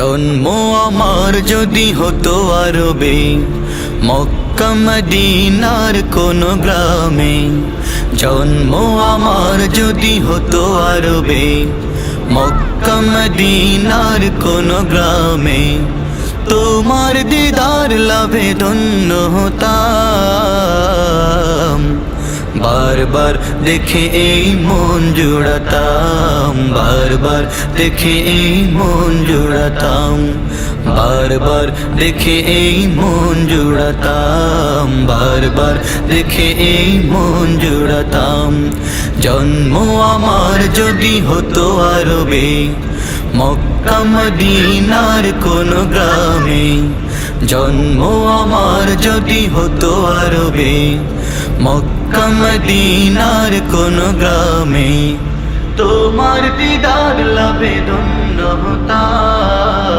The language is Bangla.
জন্ম আমার যদি হতো আরবে, মক্কা মদিনার কোন গ্রামে। জন্ম আমার যদি হতো আরবে, মক্কা মদিনার কোন গ্রামে। তোমার দিদার লাভে ধন্য হতাম, বারবার দেখে এই মন জুড়াতাম, বারবার দেখে এই মন জুড়াতাম, বারবার দেখে এই মন জুড়াতাম, বারবার দেখে এই মন জুড়াতাম। জন্ম আমার যদি হতো আরবে, মক্কা মদিনার কোন গ্রামে। জন্ম আমার যদি হতো আরবে, মক্কা মদিনার কোন গ্রামে। তোমার দিদার লাভে ধন্য হতাম।